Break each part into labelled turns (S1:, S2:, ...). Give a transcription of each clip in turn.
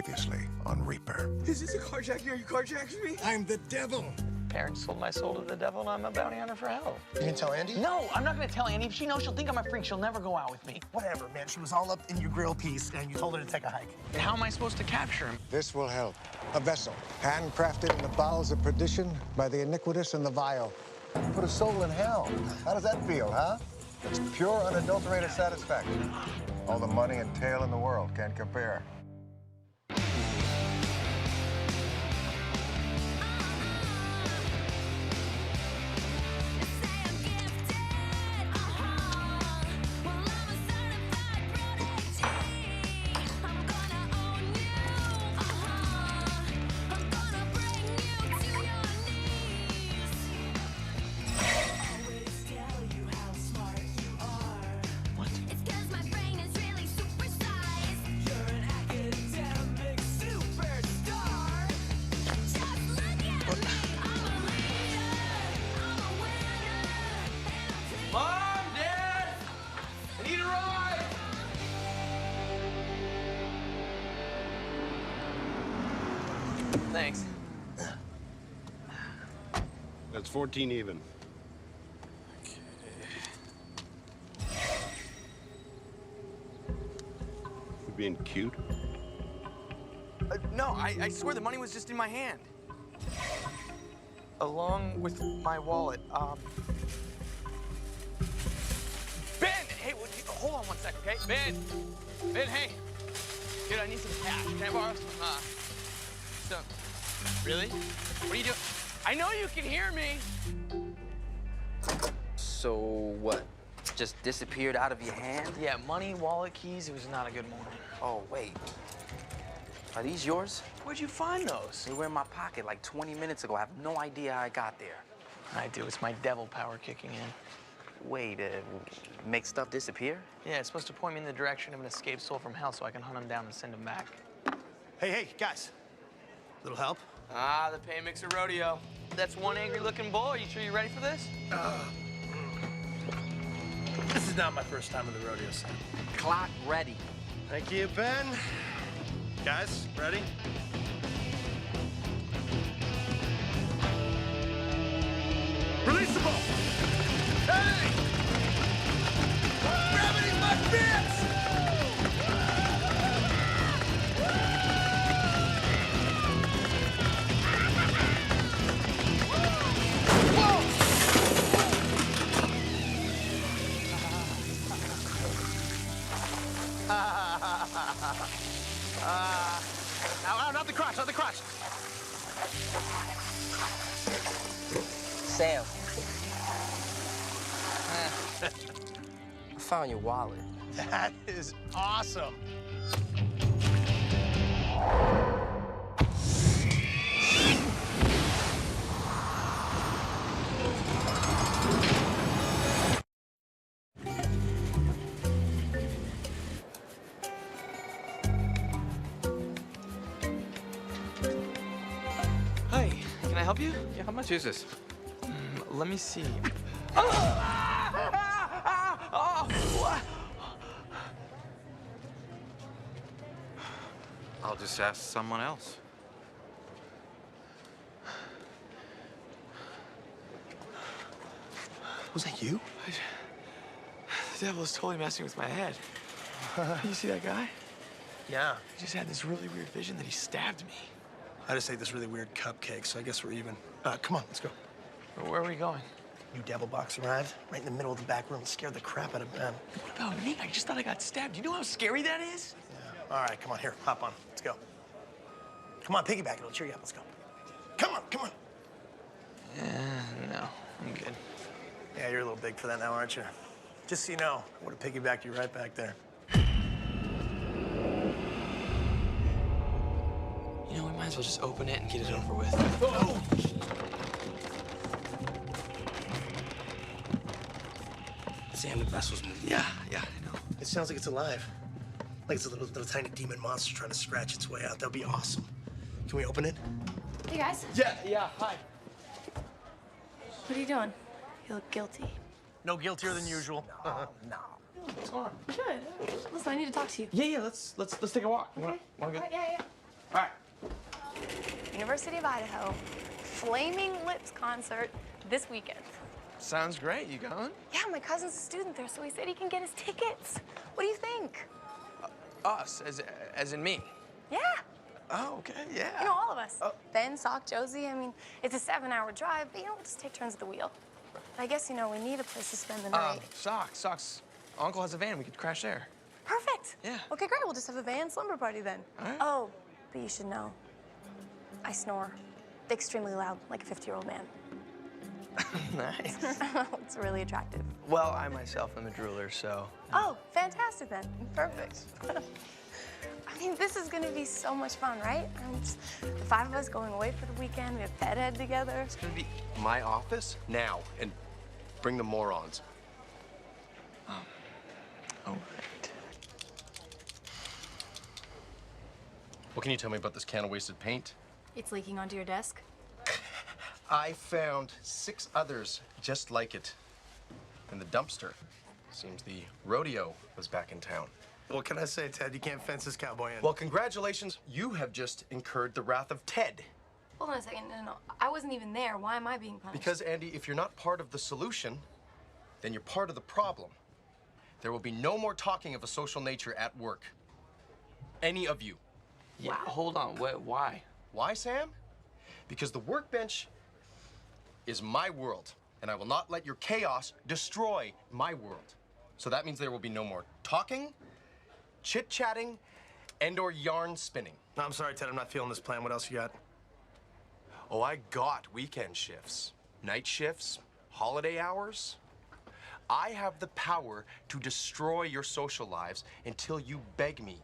S1: Previously on Reaper.
S2: Is this a carjacking? Are you carjacking me?
S3: I'm the devil.
S4: Parents sold my soul to the devil, and I'm a bounty hunter for hell.
S3: You gonna tell Andi?
S4: No, I'm not gonna tell Andi. If she knows, she'll think I'm a freak. She'll never go out with me.
S3: Whatever, man. She was all up in your grill piece, and you told her to take a hike.
S4: And how am I supposed to capture him?
S5: This will help. A vessel, handcrafted in the bowels of perdition by the iniquitous and the vile.
S6: Put a soul in hell. How does that feel, huh? It's pure, unadulterated satisfaction. All the money and tail in the world can't compare.
S4: Mom, Dad, I need a ride. Thanks.
S7: That's 14 even. You being cute?
S4: No, I swear the money was just in my hand. Along with my wallet. Ben! Hey, hold on one sec, okay? Ben! Ben, hey! Dude, I need some cash. Can I borrow some, Really? What are you doing? I know you can hear me!
S8: So what? Just disappeared out of your hand?
S4: Yeah, money, wallet, keys. It was not a good morning.
S8: Oh, wait. Are these yours?
S4: Where'd you find those?
S8: They were in my pocket like 20 minutes ago. I have no idea how I got there.
S4: I do. It's my devil power kicking in.
S8: Wait, make stuff disappear?
S4: Yeah, it's supposed to point me in the direction of an escaped soul from hell so I can hunt him down and send him back.
S3: Hey, guys. Little help?
S4: Ah, the pay mixer rodeo. That's one angry-looking bull. Are you sure you're ready for this?
S3: This is not my first time at the rodeo, son.
S8: Clock ready.
S3: Thank you, Ben. Guys, ready? Release the ball! Hey! Gravity's my bitch! Not the crotch, not the crotch.
S8: Sam. I found your wallet.
S3: That is awesome.
S4: Hi, can I help you?
S9: Yeah, how much is this?
S4: Let me see.
S9: I'll just ask someone else.
S3: Was that you?
S4: The devil is totally messing with my head. You see that guy?
S3: Yeah.
S4: He just had this really weird vision that he stabbed me.
S3: I just ate this really weird cupcake, so I guess we're even. Come on, let's go.
S4: Where are we going?
S3: New devil box arrived right in the middle of the back room and scared the crap out of Ben.
S4: What about me? I just thought I got stabbed. You know how scary that is?
S3: Yeah. All right, come on, here, hop on. Let's go. Come on, piggyback, it'll cheer you up. Let's go. Come on, come on.
S4: No, I'm good.
S3: Yeah, you're a little big for that now, aren't you? Just so you know, I would have piggybacked you right back there.
S4: You know, we might as well just open it and get it over with.
S3: Oh! Sam, the vessel's moving.
S4: Yeah, I know.
S3: It sounds like it's alive. Like it's a little tiny demon monster trying to scratch its way out. That'd be awesome. Can we open it?
S10: Hey, guys.
S4: Yeah, hi.
S10: What are you doing? You look guilty.
S3: No guiltier than usual.
S8: No.
S4: What's going on?
S10: Good. Listen, I need to talk to you.
S4: Yeah, let's take a walk.
S10: Okay.
S4: Wanna go?
S10: All right, yeah.
S4: All right.
S10: University of Idaho, Flaming Lips concert this weekend.
S4: Sounds great. You going?
S10: Yeah, my cousin's a student there, so he said he can get us tickets. What do you think?
S4: Us, as in me.
S10: Yeah.
S4: Oh, okay, yeah.
S10: You know, all of us. Ben, Sock, Josie. I mean, it's a 7-hour drive, but we'll just take turns at the wheel. I guess, we need a place to spend the night.
S4: Socks. Uncle has a van. We could crash there.
S10: Perfect.
S4: Yeah.
S10: Okay, great. We'll just have a van slumber party then.
S4: All right.
S10: Oh, but you should know, I snore extremely loud, like a 50-year-old man.
S4: Nice.
S10: It's really attractive.
S4: Well, I myself am a drooler, so.
S10: Oh, fantastic then. Perfect. I mean, this is gonna be so much fun, right? The 5 of us going away for the weekend. We have bedhead together.
S4: It's gonna be.
S3: My office now, and bring the morons.
S4: All right.
S3: What can you tell me about this can of wasted paint?
S10: It's leaking onto your desk.
S3: I found 6 others just like it in the dumpster. Seems the rodeo was back in town.
S2: What can I say, Ted? You can't fence this cowboy in.
S3: Well, congratulations. You have just incurred the wrath of Ted.
S10: Hold on a second. No. I wasn't even there. Why am I being punished?
S3: Because, Andy, if you're not part of the solution, then you're part of the problem. There will be no more talking of a social nature at work. Any of you.
S4: Yeah. Hold on. Why?
S3: Why, Sam? Because the workbench is my world, and I will not let your chaos destroy my world. So that means there will be no more talking, chit-chatting, and/or yarn spinning.
S2: No, I'm sorry, Ted. I'm not feeling this plan. What else you got?
S3: Oh, I got weekend shifts, night shifts, holiday hours. I have the power to destroy your social lives until you beg me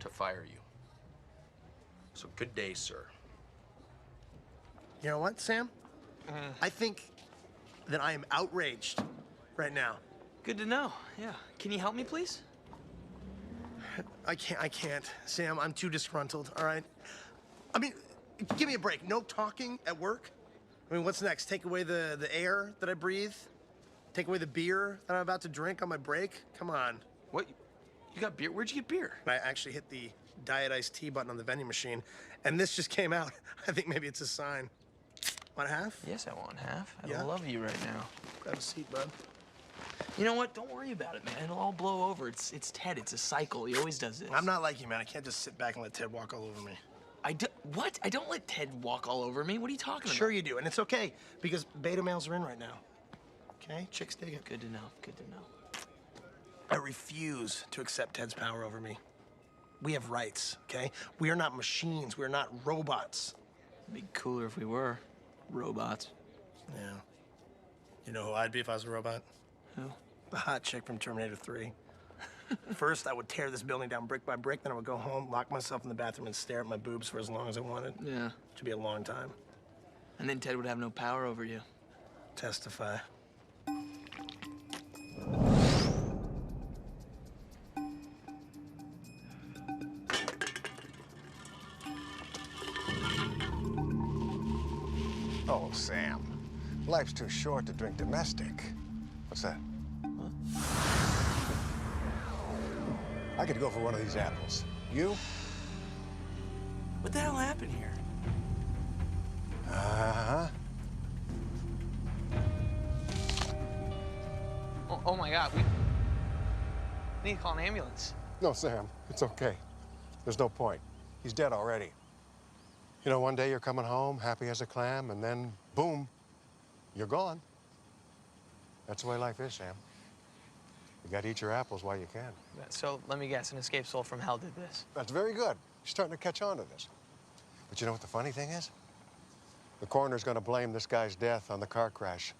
S3: to fire you. So good day, sir.
S2: You know what, Sam? I think that I am outraged right now.
S4: Good to know. Yeah. Can you help me, please?
S2: I can't. Sam, I'm too disgruntled, all right? I mean, give me a break. No talking at work? I mean, what's next? Take away the air that I breathe? Take away the beer that I'm about to drink on my break? Come on.
S4: What? You got beer? Where'd you get beer?
S2: I actually hit the Diet Iced Tea button on the vending machine, and this just came out. I think maybe it's a sign. Want half?
S4: Yes, I want half. I
S2: Yeah?
S4: love you right now.
S2: Grab a seat, bud.
S4: You know what? Don't worry about it, man. It'll all blow over. It's Ted. It's a cycle. He always does this.
S2: I'm not like you, man. I can't just sit back and let Ted walk all over me.
S4: What? I don't let Ted walk all over me. What are you talking about?
S2: Sure you do, and it's okay, because beta males are in right now. Okay? Chicks dig it.
S4: Good to know. Good to know.
S2: I refuse to accept Ted's power over me. We have rights, okay? We are not machines. We are not robots.
S4: It'd be cooler if we were robots.
S2: Yeah. You know who I'd be if I was a robot?
S4: Who?
S2: The hot chick from Terminator 3. First, I would tear this building down brick by brick, then I would go home, lock myself in the bathroom, and stare at my boobs for as long as I wanted.
S4: Yeah.
S2: Which would be a long time.
S4: And then Ted would have no power over you.
S2: Testify.
S5: Oh, Sam. Life's too short to drink domestic. What's that? I could go for one of these apples. You?
S4: What the hell happened here?
S5: Uh-huh.
S4: Oh my God, we need to call an ambulance.
S5: No, Sam. It's okay. There's no point. He's dead already. You know, one day you're coming home, happy as a clam, and then, boom, you're gone. That's the way life is, Sam. You gotta eat your apples while you can.
S4: So let me guess, an escaped soul from hell did this.
S5: That's very good. You're starting to catch on to this. But you know what the funny thing is? The coroner's gonna blame this guy's death on the car crash.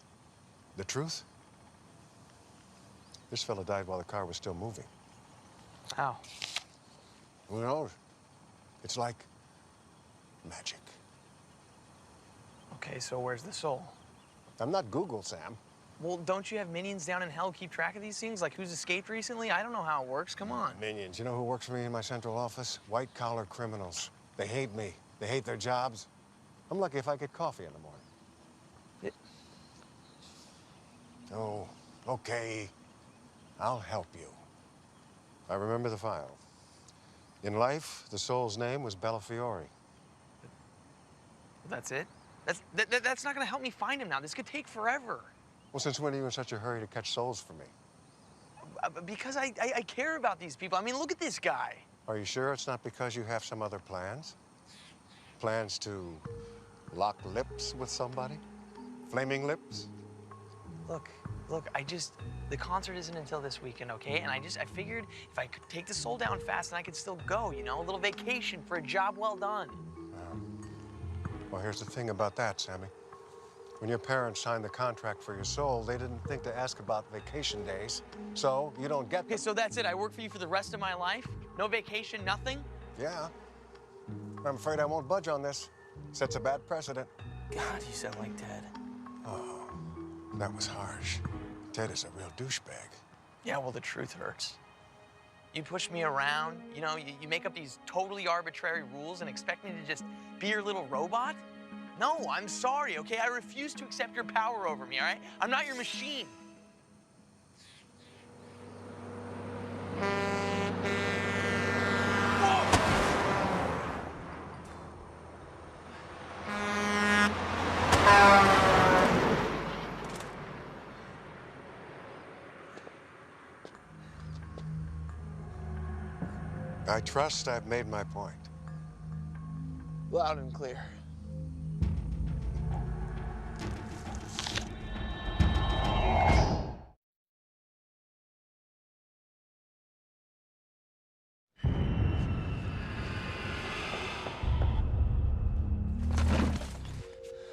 S5: The truth? This fella died while the car was still moving.
S4: How?
S5: Who knows? It's like magic.
S4: Okay, so where's the soul?
S5: I'm not Google, Sam.
S4: Well, don't you have minions down in hell keep track of these things? Like who's escaped recently? I don't know how it works. Come on.
S5: Minions. You know who works for me in my central office? White-collar criminals. They hate me. They hate their jobs. I'm lucky if I get coffee in the morning. Oh, okay. I'll help you. I remember the file. In life, the soul's name was Bellafiore.
S4: That's it? That's not gonna help me find him now. This could take forever.
S5: Well, since when are you in such a hurry to catch souls for me?
S4: Because I care about these people. I mean, look at this guy.
S5: Are you sure it's not because you have some other plans? Plans to lock lips with somebody? Flaming lips?
S4: Look, the concert isn't until this weekend, okay? And I figured if I could take the soul down fast, then I could still go, you know? A little vacation for a job well done.
S5: Well, here's the thing about that, Sammy. When your parents signed the contract for your soul, they didn't think to ask about vacation days, so you don't get them.
S4: Okay, so that's it. I work for you for the rest of my life? No vacation, nothing?
S5: Yeah. I'm afraid I won't budge on this. Sets a bad precedent.
S4: God, you sound like Ted.
S5: Oh, that was harsh. Ted is a real douchebag.
S4: Yeah, well, the truth hurts. You push me around, you know, you make up these totally arbitrary rules and expect me to just be your little robot? No, I'm sorry, okay? I refuse to accept your power over me, all right? I'm not your machine.
S5: I trust I've made my point.
S4: Loud and clear.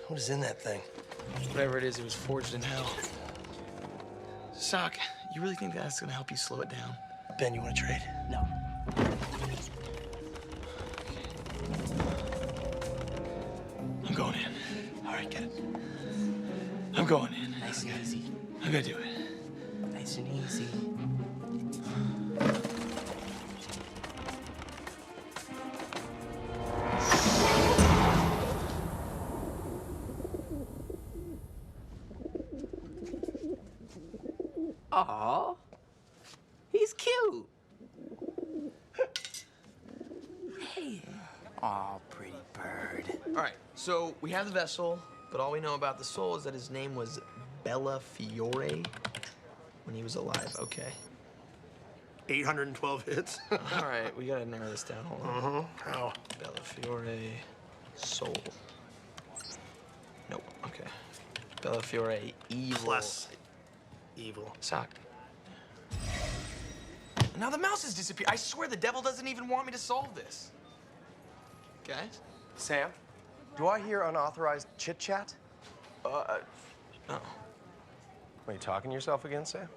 S2: What is in that thing?
S4: Whatever it is, it was forged in hell. Sock, you really think that's gonna help you slow it down?
S2: Ben, you want to trade?
S4: No. I'm going in.
S2: All right, get it.
S4: I'm going in.
S1: Nice and easy.
S4: I'm gonna do it.
S1: Nice and easy. Aw, he's cute. Hey. Aw, pretty bird.
S4: All right, so we have the vessel, but all we know about the soul is that his name was Bellafiore when he was alive. Okay.
S2: 812 hits.
S4: All right, we gotta narrow this down. Hold on.
S2: How?
S4: Bellafiore soul. Nope. Okay. Bellafiore evil.
S2: Plus evil.
S4: Sock. Now the mouse has disappeared. I swear the devil doesn't even want me to solve this. Guys?
S3: Sam, do I hear unauthorized chit-chat?
S4: No.
S3: Are you talking to yourself again, Sam?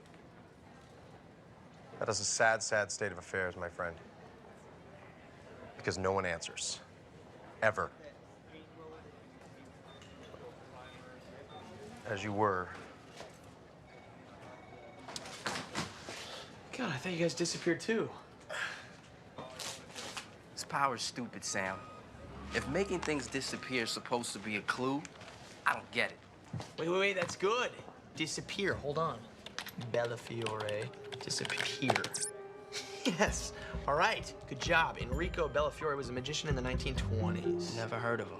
S3: That is a sad, sad state of affairs, my friend. Because no one answers. Ever. As you were.
S4: God, I thought you guys disappeared too.
S8: This power's stupid, Sam. If making things disappear is supposed to be a clue, I don't get it.
S4: Wait, that's good. Disappear, hold on. Bellafiore, disappear. Yes, all right, good job. Enrico Bellafiore was a magician in the 1920s.
S8: Never heard of him.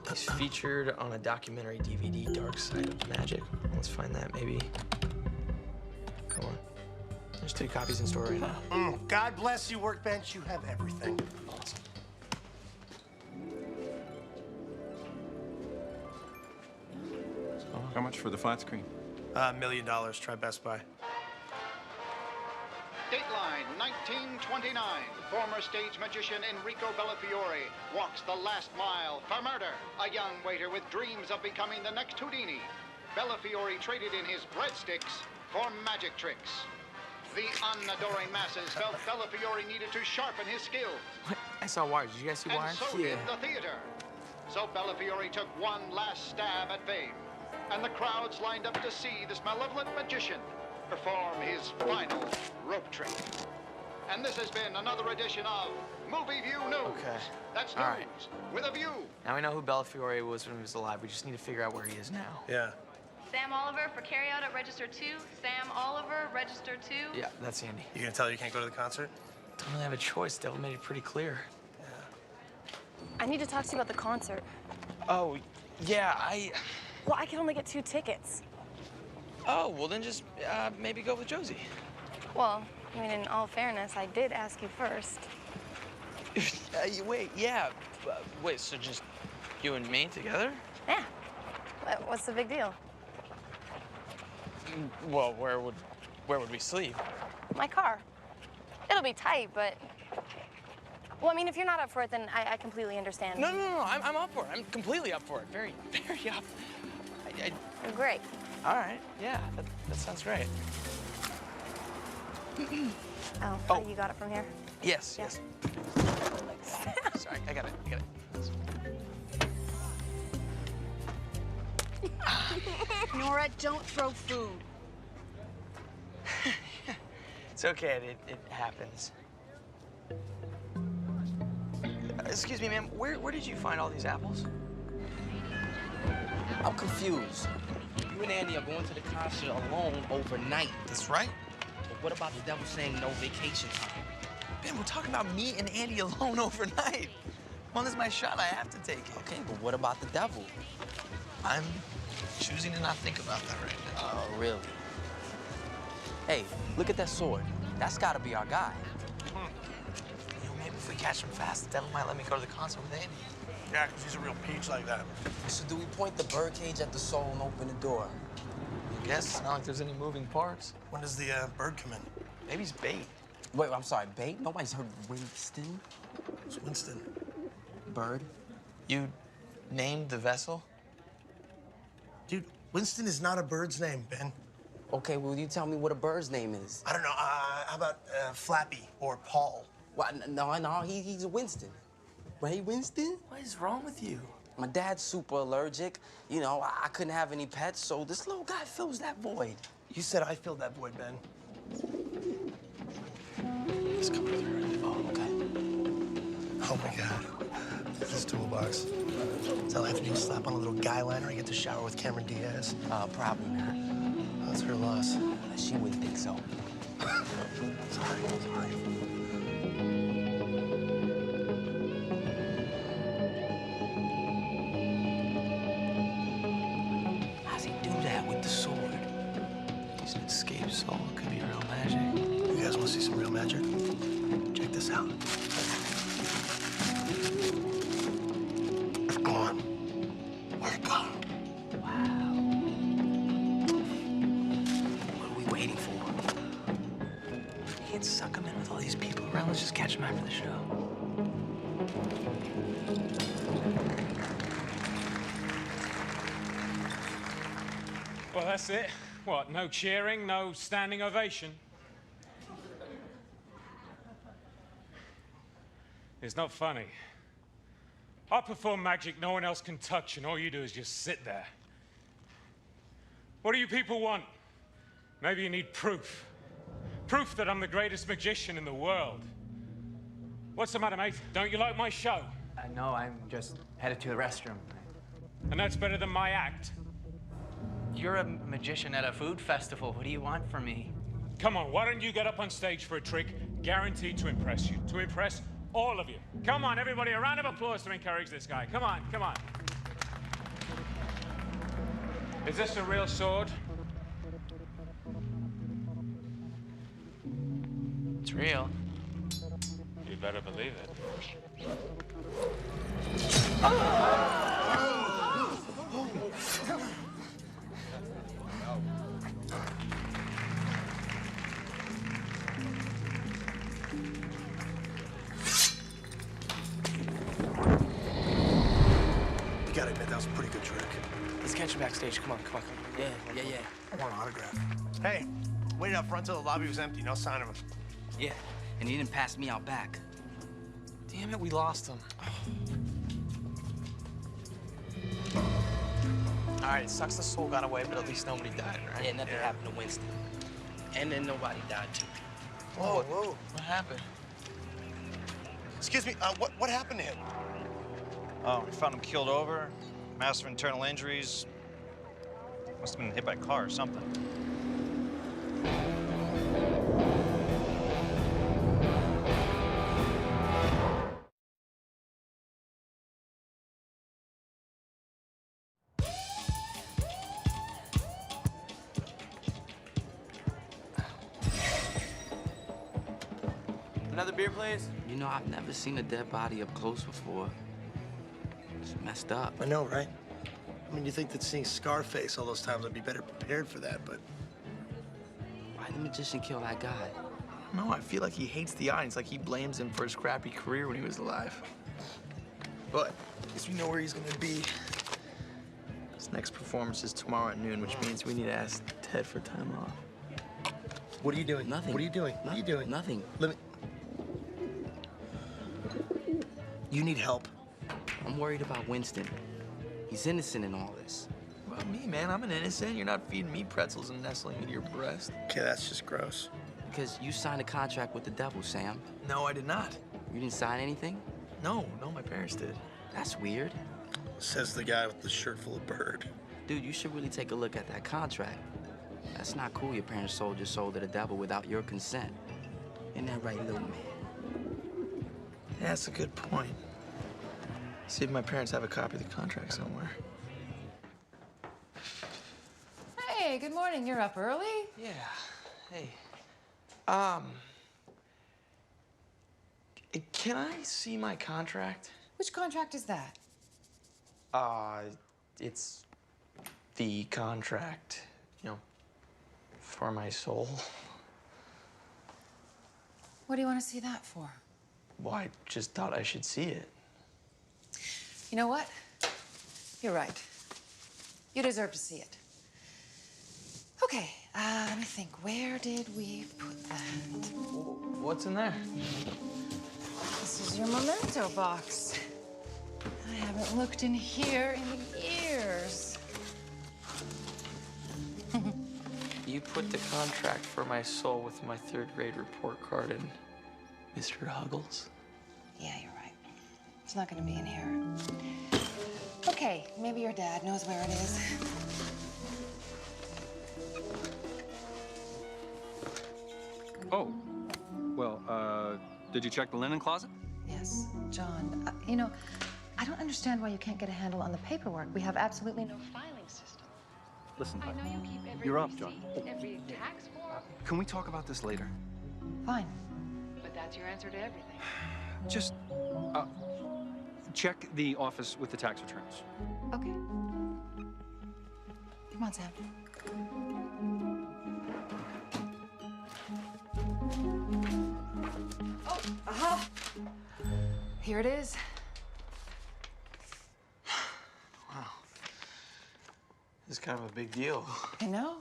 S4: He's featured on a documentary DVD, Dark Side of Magic. Let's find that, maybe. Come on. There's 2 copies in store right now.
S2: God bless you, Workbench. You have everything.
S4: Awesome.
S11: How much for the flat screen?
S2: $1 million. Try Best Buy.
S12: Dateline 1929. Former stage magician Enrico Bellafiore walks the last mile for murder. A young waiter with dreams of becoming the next Houdini. Bellafiore traded in his breadsticks for magic tricks. The unadoring masses felt Bellafiore needed to sharpen his skills.
S4: What? I saw Wires. Did you guys see
S12: And
S4: Wires?
S12: so did the theater. So Bellafiore took one last stab at fame. And the crowds lined up to see this malevolent magician perform his final rope trick. And this has been another edition of Movie View News.
S4: Okay.
S12: That's
S4: All
S12: news
S4: right.
S12: with a view.
S4: Now we know who Bellafiore was when he was alive. We just need to figure out where he is now.
S2: Yeah.
S10: Sam Oliver for carryout at register 2. Sam Oliver, register 2.
S4: Yeah, that's Andy.
S2: You gonna tell her you can't go to the concert?
S4: don't really have a choice. Devil made it pretty clear.
S10: I need to talk to you about the concert.
S4: Oh, yeah,
S10: Well, I can only get 2 tickets.
S4: Oh, well, then just maybe go with Josie.
S10: Well, I mean, in all fairness, I did ask you first.
S4: Wait, yeah. Wait, so just you and me together?
S10: Yeah. What's the big deal?
S4: Well, where would we sleep?
S10: My car. It'll be tight, but... Well, I mean, if you're not up for it, then I completely understand.
S4: No, I'm up for it. I'm completely up for it. Very, very up.
S10: Great.
S4: All right, yeah, that sounds great.
S10: Oh, you got it from here?
S4: Yes,
S10: Yeah.
S4: yes. Sorry, I got it.
S11: Nora, don't throw food.
S4: It's okay, it happens. Excuse me, ma'am, where did you find all these apples?
S8: I'm confused. You and Andy are going to the concert alone overnight.
S4: That's right.
S8: But what about the devil saying no vacation time?
S4: Ben, we're talking about me and Andy alone overnight. Come on, this is my shot. I have to take it.
S8: Okay, but what about the devil?
S4: I'm choosing to not think about that right now.
S8: Oh, really? Hey, look at that sword. That's gotta be our guy.
S4: You know, maybe if we catch him fast, the devil might let me go to the concert with Andy.
S2: Yeah, because he's a real peach like that.
S8: So do we point the birdcage at the soul and open the door?
S4: I guess it's not like there's any moving parts.
S2: When does the bird come in?
S4: Maybe it's bait.
S8: Wait, I'm sorry, bait? Nobody's heard Winston?
S2: It's Winston.
S8: Bird?
S4: You named the vessel?
S2: Dude, Winston is not a bird's name, Ben.
S8: Okay, well, you tell me what a bird's name is.
S2: I don't know. How about Flappy or Paul?
S8: Well, no, he's a Winston. Right, Winston?
S4: What is wrong with you?
S8: My dad's super allergic. You know, I couldn't have any pets, so this little guy fills that void.
S2: You said I filled that void, Ben.
S4: Just come through.
S2: Oh, okay. Oh, my God. This toolbox. Does all I have to do is slap on a little guy liner and get to shower with Cameron Diaz?
S8: Probably not.
S2: Oh, that's her loss.
S8: She wouldn't think so.
S2: Sorry.
S4: How's he do that with the sword? He's an escaped soul. It could be real magic.
S2: You guys want to see some real magic? Check this out. We're gone. We're gone.
S4: Wow. What are we waiting for? We can't suck him in with all these people around. Let's just catch him after the show.
S13: Well, that's it. What, no cheering, no standing ovation? It's not funny. I perform magic no one else can touch, and all you do is just sit there. What do you people want? Maybe you need proof. Proof that I'm the greatest magician in the world. What's the matter, mate? Don't you like my show?
S1: No, I'm just headed to the restroom.
S13: And that's better than my act.
S1: You're a magician at a food festival. What do you want from me?
S13: Come on, why don't you get up on stage for a trick guaranteed to impress you, to impress all of you. Come on, everybody, a round of applause to encourage this guy. Come on, come on. Is this a real sword?
S4: It's real.
S13: You better believe it.
S2: You gotta admit, that was a pretty good trick.
S4: Let's catch him backstage. Come on.
S8: Yeah.
S2: I want an autograph. Hey, waited out front till the lobby was empty. No sign of him.
S8: Yeah, and he didn't pass me out back.
S4: Damn it, we lost him. All right, it sucks the soul got away, but at least nobody died, right?
S8: Yeah, nothing happened to Winston. And then nobody died, too.
S2: Whoa.
S4: What happened?
S2: Excuse me, what happened to him?
S14: Oh, we found him keeled over, massive internal injuries. Must have been hit by a car or something.
S4: beer, please?
S8: You know, I've never seen a dead body up close before. It's messed up.
S2: I know, right? I mean, you think that seeing Scarface all those times I'd be better prepared for that, but...
S8: Why the magician kill that guy?
S4: No, I feel like he hates the audience, like he blames him for his crappy career when he was alive. But at least we know where he's gonna be. His next performance is tomorrow at noon, which means we need to ask Ted for time off.
S2: What are you doing?
S8: Nothing.
S2: What are you doing? What are you doing?
S8: Nothing.
S2: Let me... You need help.
S8: I'm worried about Winston. He's innocent in all this.
S4: What about me, man? I'm an innocent. You're not feeding me pretzels and nestling me to your breast.
S2: Okay, that's just gross.
S8: Because you signed a contract with the devil, Sam.
S4: No, I did not.
S8: You didn't sign anything?
S4: No, my parents did.
S8: That's weird.
S2: Says the guy with the shirt full of bird.
S8: Dude, you should really take a look at that contract. That's not cool your parents sold your soul to the devil without your consent. Isn't that right, little man?
S4: Yeah, that's a good point. See if my parents have a copy of the contract somewhere.
S15: Hey, good morning. You're up early?
S4: Yeah. Hey. Can I see my contract?
S15: Which contract is that?
S4: It's the contract, you know, for my soul.
S15: What do you want to see that for?
S4: Well, I just thought I should see it.
S15: You know what? You're right. You deserve to see it. Okay, let me think. Where did we put that?
S4: What's in there?
S15: This is your memento box. I haven't looked in here in years.
S4: You put the contract for my soul with my third grade report card in Mr. Huggles?
S15: Yeah, you're right. It's not gonna be in here. Okay, maybe your dad knows where it is.
S16: Oh, well, did you check the linen closet?
S15: Yes, John. You know, I don't understand why you can't get a handle on the paperwork. We have absolutely no filing system.
S16: Listen,
S11: I know you keep every
S16: you're up,
S11: receipt,
S16: John.
S11: every tax form,
S16: Can we talk about this later?
S15: Fine.
S11: but that's your answer to everything.
S16: Just, check the office with the tax returns.
S15: Okay. Come on, Sam. Oh, aha! Here it is.
S4: Wow. This is kind of a big deal.
S15: I know.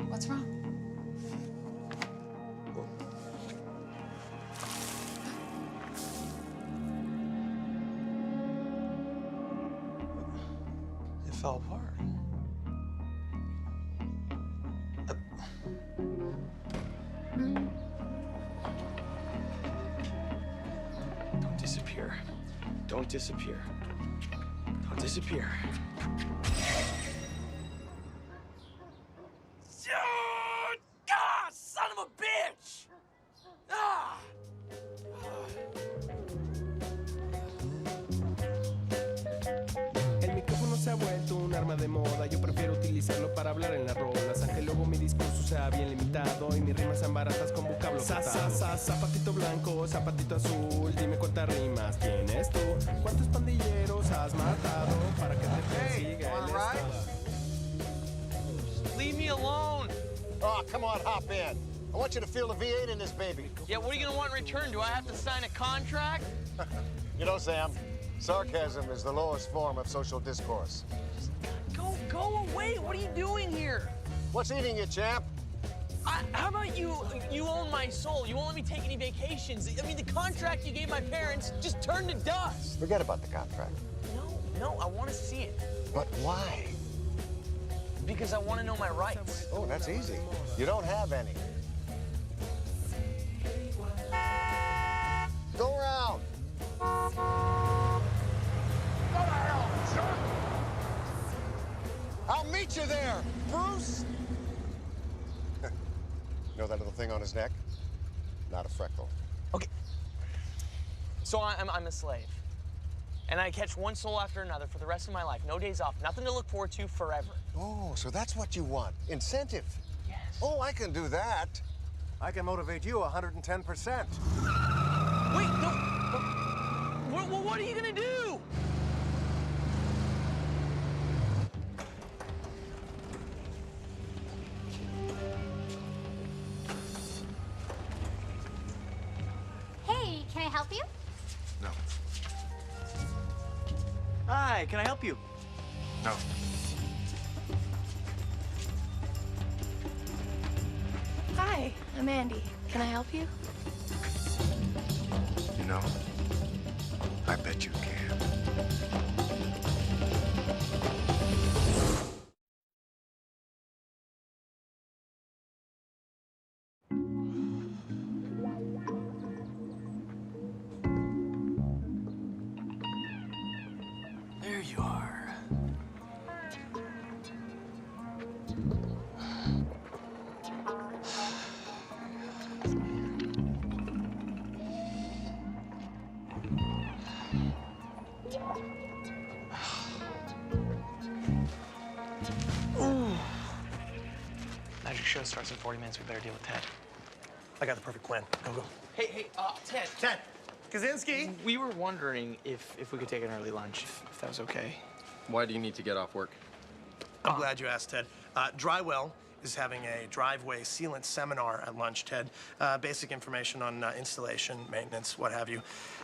S15: What's wrong?
S4: It fell apart. Don't disappear. Don't disappear. Don't disappear.
S17: Ah, son of a bitch! Ah!
S18: El micrófono se ha vuelto un arma de moda. Yo prefiero utilizarlo para hablar en las rolas, aunque luego mi discurso sea bien limitado y mis rimas sean baratas con vocablo zapatito blanco, zapatito azul. Dime cuántas rimas tienes tú. ¿Cuántos pandilleros has matado para que te persiga el estado?
S4: Leave me alone.
S6: Oh, come on, hop in. I want you to feel the V8 in this baby.
S4: Yeah, what are you gonna want in return? Do I have to sign a contract?
S6: You know, Sam, sarcasm is the lowest form of social discourse.
S4: Go away. What are you doing here?
S6: What's eating you, champ?
S4: How about you own my soul? You won't let me take any vacations. I mean, the contract you gave my parents just turned to dust.
S6: Forget about the contract.
S4: No, I want to see it.
S6: But why?
S4: Because I want to know my rights.
S6: Oh, that's easy. You don't have any. Go around. I'll meet you there, Bruce. You know that little thing on his neck? Not a freckle.
S4: Okay. So I'm a slave. And I catch one soul after another for the rest of my life. No days off. Nothing to look forward to forever.
S6: Oh, so that's what you want. Incentive. Yes. Oh, I can do that. I can motivate you 110%.
S4: Wait, no. What are you gonna do?
S19: Hey, can I help you?
S5: No.
S4: Hi, can I help you?
S5: No.
S10: Hi, I'm Andi. Can I help you?
S5: You know, I bet you can.
S4: There you are. Magic show starts in 40 minutes. We better deal with Ted.
S2: I got the perfect plan. Go.
S4: Hey, Ted.
S2: Ted. Kaczynski.
S4: We were wondering if we could take an early lunch, if that was okay.
S3: Why do you need to get off work?
S2: I'm glad you asked, Ted. Drywell is having a driveway sealant seminar at lunch, Ted. Basic information on installation, maintenance, what have you.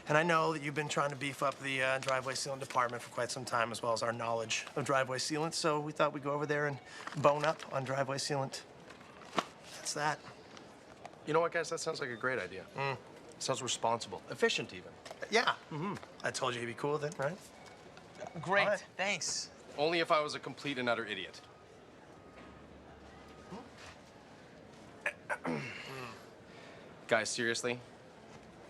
S2: And I know that you've been trying to beef up the driveway sealant department for quite some time, as well as our knowledge of driveway sealant. So we thought we'd go over there and bone up on driveway sealant. That's that.
S3: You know what, guys? That sounds like a great idea. Sounds responsible. Efficient, even.
S2: Yeah. I told you he'd be cool with it, right?
S4: Great,
S2: All right.
S4: thanks.
S3: Only if I was a complete and utter idiot. Guys, seriously?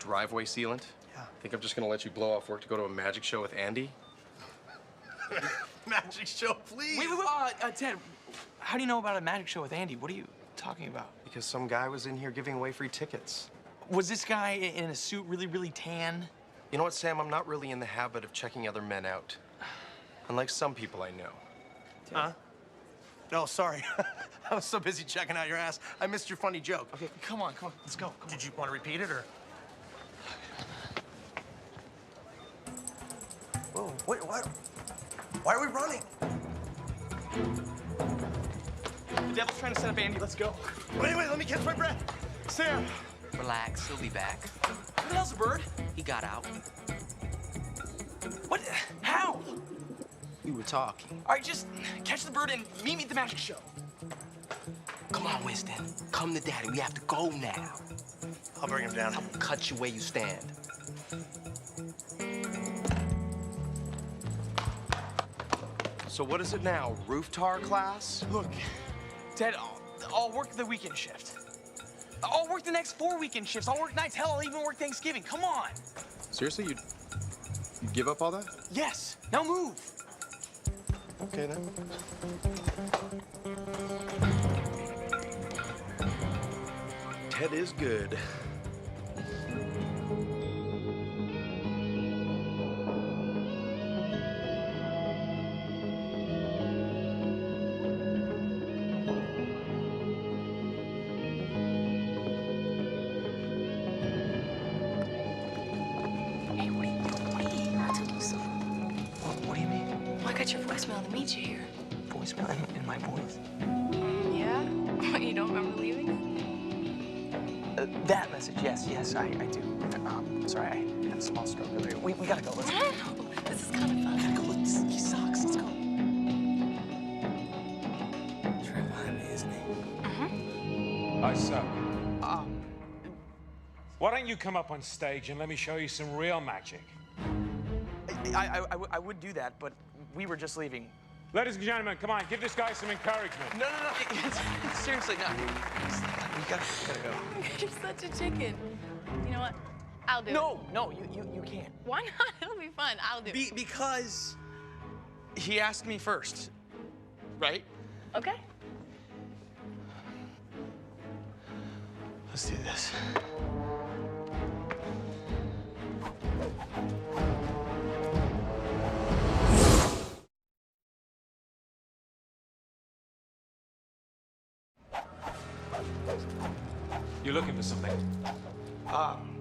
S3: Driveway sealant?
S2: Yeah.
S3: Think I'm just gonna let you blow off work to go to a magic show with Andi?
S2: Magic show, please.
S4: Wait, Ted, how do you know about a magic show with Andi? What are you talking about?
S3: Because some guy was in here giving away free tickets.
S4: Was this guy in a suit really, really tan?
S3: You know what, Sam? I'm not really in the habit of checking other men out. Unlike some people I know.
S2: Huh? No, sorry. I was so busy checking out your ass. I missed your funny joke.
S4: Okay, come on, let's go.
S2: Did you want to repeat it, or? Whoa, wait, what? Why are we running?
S4: The devil's trying to set up Andi. Let's go.
S2: Wait, let me catch my breath. Sam.
S8: Relax, he'll be back.
S4: What the hell's the bird?
S8: He got out.
S4: What? How?
S8: We were talking.
S4: All right, just catch the bird and meet me at the magic show.
S8: Come on, Winston. Come to Daddy. We have to go now.
S2: I'll bring him down.
S8: I'm gonna cut you where you stand.
S3: So what is it now? Roof tar class?
S4: Look, Ted, I'll work the weekend shift. I'll work the next 4 weekend shifts. I'll work nights. Hell, I'll even work Thanksgiving. Come on.
S3: Seriously, you'd give up all that?
S4: Yes. Now move.
S3: Okay, then. Ted is good.
S10: Hey, what are you doing? I took you so.
S4: What do you mean?
S10: Well, I got your voicemail to meet you here.
S4: Voicemail in my voice?
S10: Yeah? You don't remember leaving?
S4: That message, yes, I do. Sorry, I had a small stroke earlier. We gotta go. Let's go.
S10: No, this is kind of fun.
S4: Gotta go. He sucks. Let's go.
S2: Trey behind me, isn't he?
S13: Hi, sir. Why don't you come up on stage and let me show you some real magic?
S4: I would do that, but we were just leaving.
S13: Ladies and gentlemen, come on, give this guy some encouragement.
S4: No. Seriously, no. We gotta go.
S10: You're such a chicken. You know what? I'll do it.
S4: No, you can't.
S10: Why not? It'll be fun. I'll do it.
S4: Because he asked me first, right?
S10: Okay.
S4: Let's do this.
S13: You're looking for something.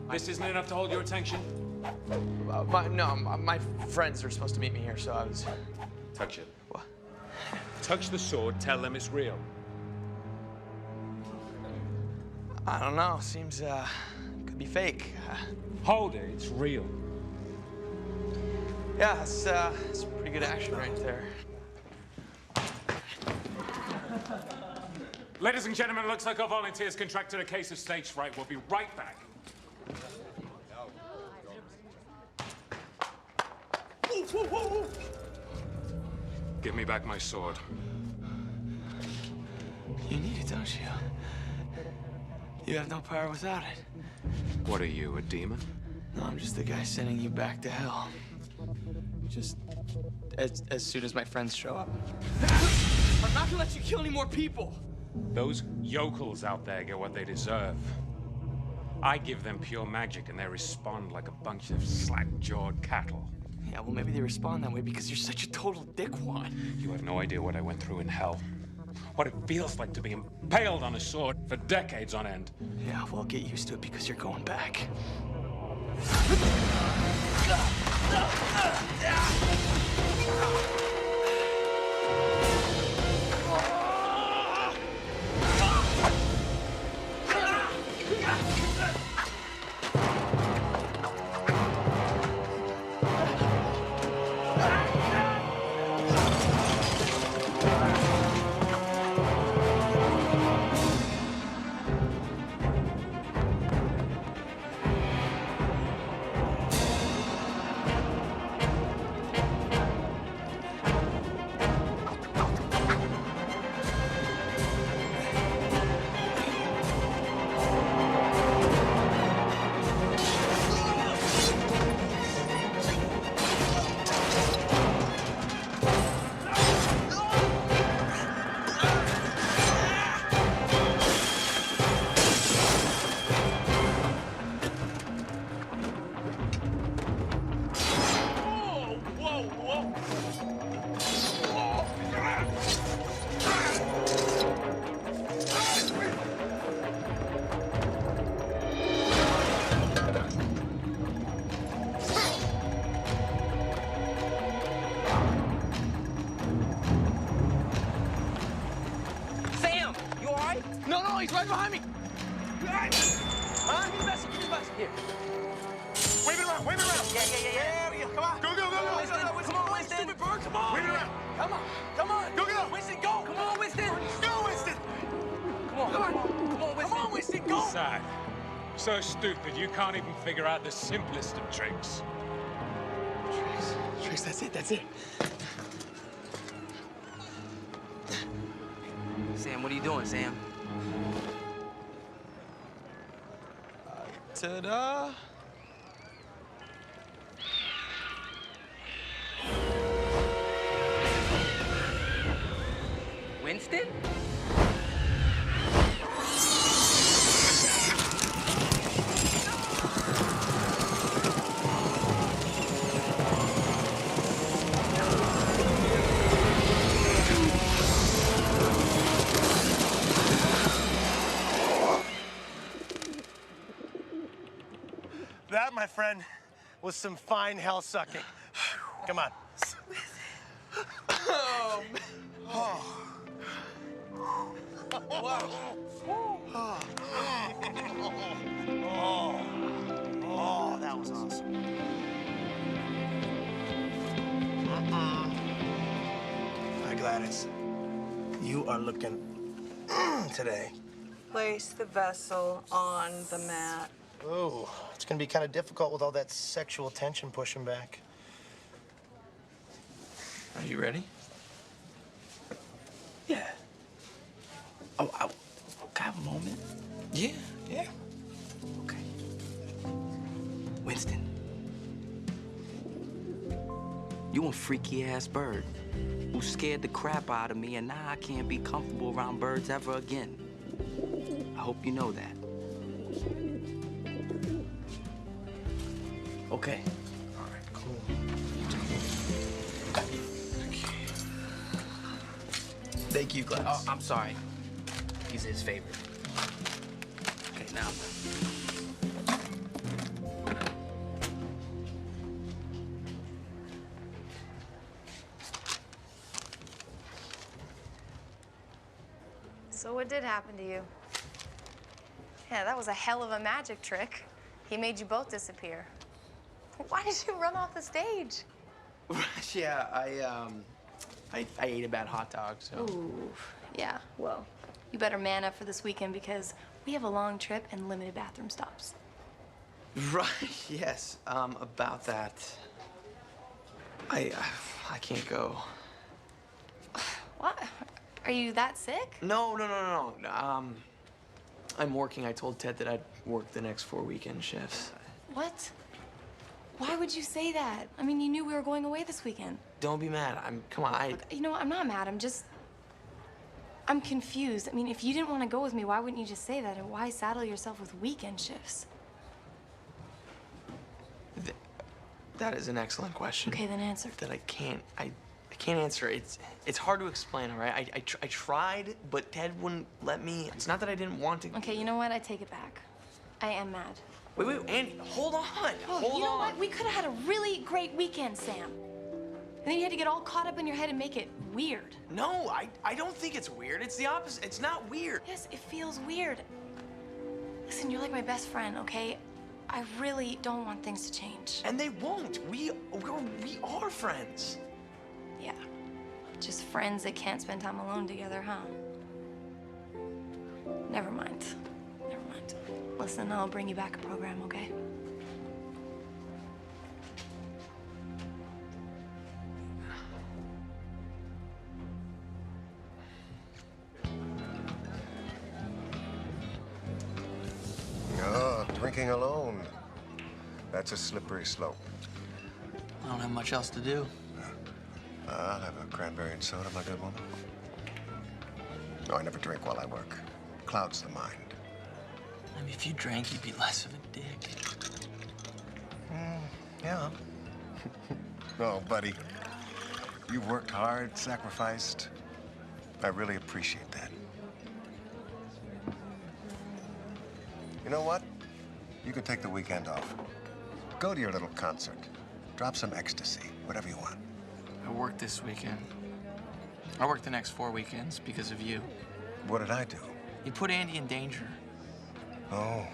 S13: This isn't enough to hold your attention?
S4: My friends are supposed to meet me here, so I was...
S13: Touch it.
S4: What?
S13: Touch the sword, tell them it's real.
S4: I don't know, seems, could be fake.
S13: Hold it, it's real.
S4: Yeah, it's pretty good action right there.
S13: Ladies and gentlemen, it looks like our volunteers contracted a case of stage fright. We'll be right back. Give me back my sword.
S4: You need it, don't you? You have no power without it.
S13: What are you, a demon?
S4: No, I'm just the guy sending you back to hell. Just as soon as my friends show up. I'm not gonna let you kill any more people!
S13: Those yokels out there get what they deserve. I give them pure magic and they respond like a bunch of slack-jawed cattle.
S4: Yeah, well, maybe they respond that way because you're such a total dickwad.
S13: You have no idea what I went through in hell. What it feels like to be impaled on a sword for decades on end.
S4: Yeah, well, get used to it because you're going back. No, he's right behind me. Huh? Give me the vessel, give me the vessel. Here.
S2: Wave it around, wave it around.
S4: Yeah. Come on.
S2: Go.
S4: Winston. Come on, Winston. Stupid bird, come on.
S2: Wave it around.
S4: Come on.
S2: Go.
S4: Winston, go. Come on, Winston.
S2: Go, Winston.
S4: Come on, Winston, go.
S13: Sad. So stupid, you can't even figure out the simplest of tricks.
S4: Tricks, that's it.
S8: Sam, what are you doing, Sam?
S4: Ta-da.
S8: Winston?
S2: That, my friend, was some fine hell sucking. Come on.
S4: Oh, man. Wow.
S2: Oh, that was awesome. Hi, Gladys. You are looking today.
S20: Place the vessel on the mat.
S2: Oh, it's gonna be kind of difficult with all that sexual tension pushing back.
S4: Are you ready?
S8: Yeah. Oh, can I have a moment?
S4: Yeah.
S8: Okay. Winston. You a freaky-ass bird who scared the crap out of me, and now I can't be comfortable around birds ever again. I hope you know that. Okay.
S2: All right, cool.
S8: Thank you, Gladys. Oh, I'm sorry. He's his favorite.
S4: Okay, now.
S10: So what did happen to you? Yeah, that was a hell of a magic trick. He made you both disappear. Why did you run off the stage?
S4: Yeah, I ate a bad hot dog, so.
S10: Ooh, yeah, well, you better man up for this weekend because we have a long trip and limited bathroom stops.
S4: Right, yes, about that. I can't go.
S10: What? Are you that sick?
S4: No. I'm working. I told Ted that I'd work the next 4 weekend shifts.
S10: What? Why would you say that? I mean, you knew we were going away this weekend.
S4: Don't be mad. Come on,
S10: You know what? I'm not mad. I'm confused. I mean, if you didn't want to go with me, why wouldn't you just say that? And why saddle yourself with weekend shifts?
S4: That is an excellent question.
S10: Okay, then answer.
S4: That I can't answer. It's hard to explain, all right? I tried, but Ted wouldn't let me. It's not that I didn't want to.
S10: Okay, you know what? I take it back. I am mad.
S4: Wait, Andy, hold on.
S10: Oh, you know what? We could have had a really great weekend, Sam. And then you had to get all caught up in your head and make it weird.
S4: No, I don't think it's weird. It's the opposite. It's not weird.
S10: Yes, it feels weird. Listen, you're like my best friend, okay? I really don't want things to change.
S4: And they won't. We are friends.
S10: Yeah. Just friends that can't spend time alone together, huh? Never mind. Listen, I'll bring you back a program, okay?
S6: Oh, drinking alone. That's a slippery slope.
S4: I don't have much else to do.
S6: I'll have a cranberry and soda, my good woman. No, I never drink while I work. Clouds the mind.
S4: I mean, if you drank, you'd be less of a dick.
S6: Yeah. No, buddy. You've worked hard, sacrificed. I really appreciate that. You know what? You can take the weekend off. Go to your little concert. Drop some ecstasy, whatever you want.
S4: I worked this weekend. I worked the next 4 weekends because of you.
S6: What did I do?
S4: You put Andy in danger.
S6: Oh.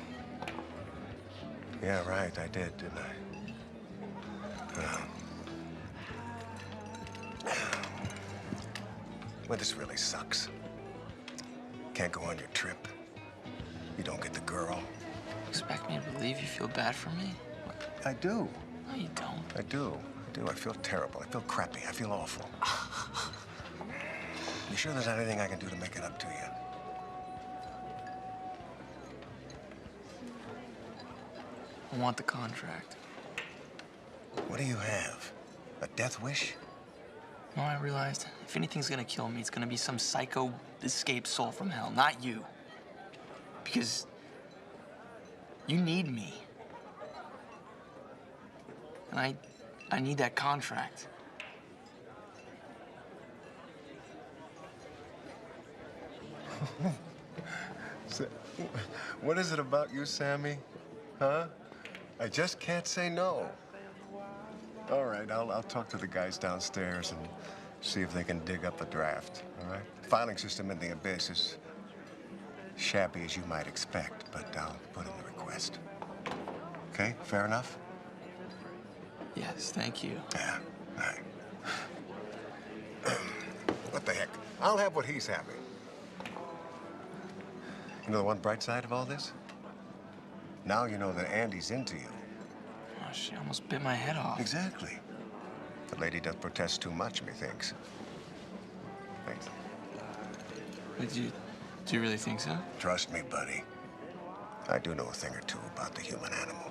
S6: Yeah, right, I did, didn't I? Well, this really sucks. Can't go on your trip. You don't get the girl.
S4: Expect me to believe you feel bad for me?
S6: I do.
S4: No, you don't.
S6: I do. I feel terrible. I feel crappy. I feel awful. You sure there's not anything I can do to make it up to you?
S4: I want the contract.
S6: What do you have? A death wish?
S4: No, I realized if anything's gonna kill me, it's gonna be some psycho escaped soul from hell, not you. Because you need me. And I need that contract.
S6: What is it about you, Sammy? Huh? I just can't say no. All right, I'll talk to the guys downstairs and see if they can dig up a draft, all right? The filing system in the Abyss is shabby as you might expect, but I'll put in the request. Okay, fair enough?
S4: Yes, thank you.
S6: Yeah, all right. What the heck? I'll have what he's having. You know the one bright side of all this? Now you know that Andy's into you.
S4: Oh, she almost bit my head off.
S6: Exactly. The lady does protest too much, methinks. Thanks.
S4: But do you really think so?
S6: Trust me, buddy. I do know a thing or two about the human animal.